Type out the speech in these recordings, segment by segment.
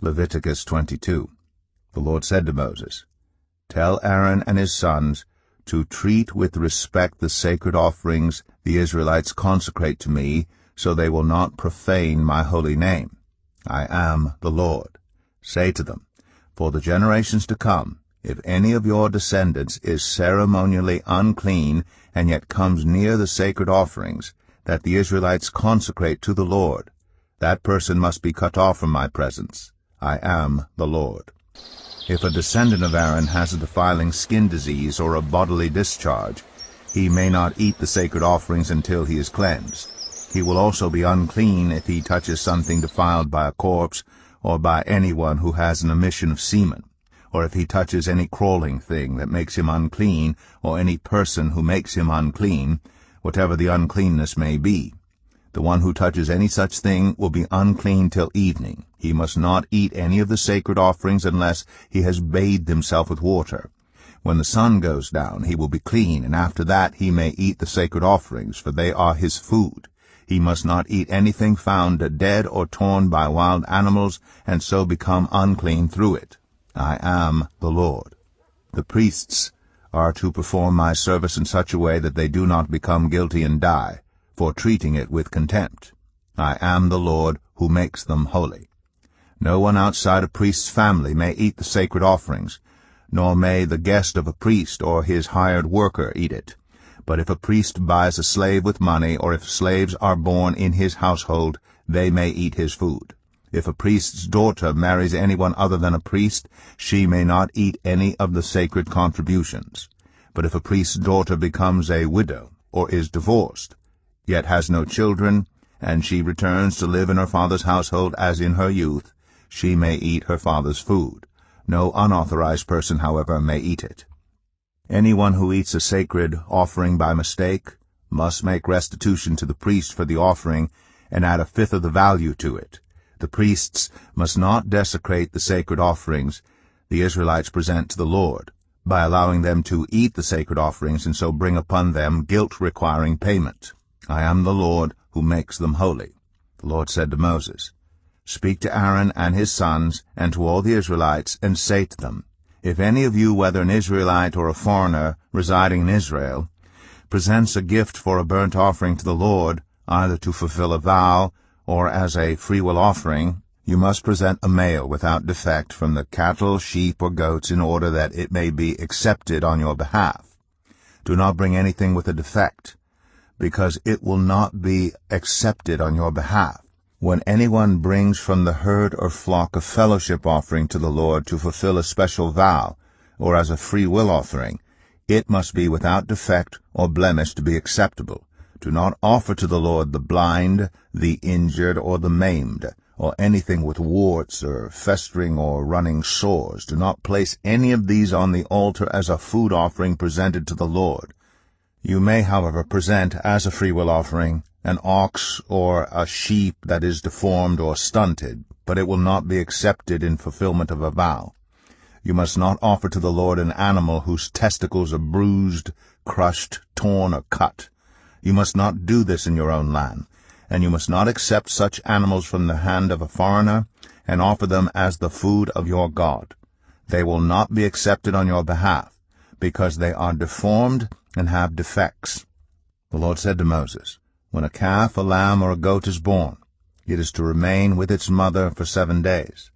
Leviticus 22. The Lord said to Moses, "Tell Aaron and his sons to treat with respect the sacred offerings the Israelites consecrate to me, so they will not profane my holy name. I am the Lord. Say to them, for the generations to come, if any of your descendants is ceremonially unclean and yet comes near the sacred offerings that the Israelites consecrate to the Lord, that person must be cut off from my presence. I am the Lord. If a descendant of Aaron has a defiling skin disease or a bodily discharge, he may not eat the sacred offerings until he is cleansed. He will also be unclean if he touches something defiled by a corpse or by anyone who has an emission of semen, or if he touches any crawling thing that makes him unclean, or any person who makes him unclean, whatever the uncleanness may be. The one who touches any such thing will be unclean till evening. He must not eat any of the sacred offerings unless he has bathed himself with water. When the sun goes down, he will be clean, and after that he may eat the sacred offerings, for they are his food. He must not eat anything found dead or torn by wild animals, and so become unclean through it. I am the Lord. The priests are to perform my service in such a way that they do not become guilty and die, for treating it with contempt. I am the Lord who makes them holy. No one outside a priest's family may eat the sacred offerings, nor may the guest of a priest or his hired worker eat it. But if a priest buys a slave with money, or if slaves are born in his household, they may eat his food. If a priest's daughter marries anyone other than a priest, she may not eat any of the sacred contributions. But if a priest's daughter becomes a widow, or is divorced, yet has no children, and she returns to live in her father's household as in her youth, she may eat her father's food. No unauthorized person, however, may eat it. Anyone who eats a sacred offering by mistake must make restitution to the priest for the offering and add 1/5 of the value to it. The priests must not desecrate the sacred offerings the Israelites present to the Lord by allowing them to eat the sacred offerings and so bring upon them guilt requiring payment. I am the Lord who makes them holy. The Lord said to Moses, "Speak to Aaron and his sons and to all the Israelites, and say to them, if any of you, whether an Israelite or a foreigner residing in Israel, presents a gift for a burnt offering to the Lord, either to fulfill a vow or as a freewill offering, you must present a male without defect from the cattle, sheep, or goats, in order that it may be accepted on your behalf. Do not bring anything with a defect, because it will not be accepted on your behalf. When anyone brings from the herd or flock a fellowship offering to the Lord to fulfill a special vow, or as a free will offering, it must be without defect or blemish to be acceptable. Do not offer to the Lord the blind, the injured, or the maimed, or anything with warts or festering or running sores. Do not place any of these on the altar as a food offering presented to the Lord. You may, however, present as a freewill offering an ox or a sheep that is deformed or stunted, but it will not be accepted in fulfillment of a vow. You must not offer to the Lord an animal whose testicles are bruised, crushed, torn, or cut. You must not do this in your own land, and you must not accept such animals from the hand of a foreigner and offer them as the food of your God. They will not be accepted on your behalf, because they are deformed and have defects." The Lord said to Moses, "When a calf, a lamb, or a goat is born, it is to remain with its mother for 7 days.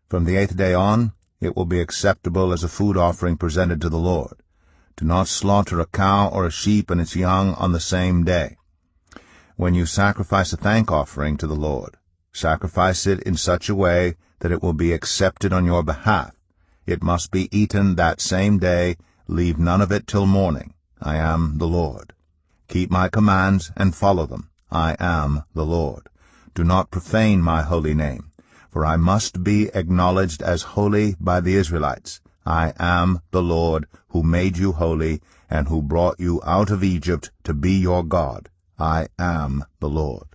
From the 8th day on, it will be acceptable as a food offering presented to the Lord. Do not slaughter a cow or a sheep and its young on the same day. When you sacrifice a thank offering to the Lord, sacrifice it in such a way that it will be accepted on your behalf. It must be eaten that same day. Leave none of it till morning. I am the Lord. Keep my commands and follow them. I am the Lord. Do not profane my holy name, for I must be acknowledged as holy by the Israelites. I am the Lord who made you holy and who brought you out of Egypt to be your God. I am the Lord."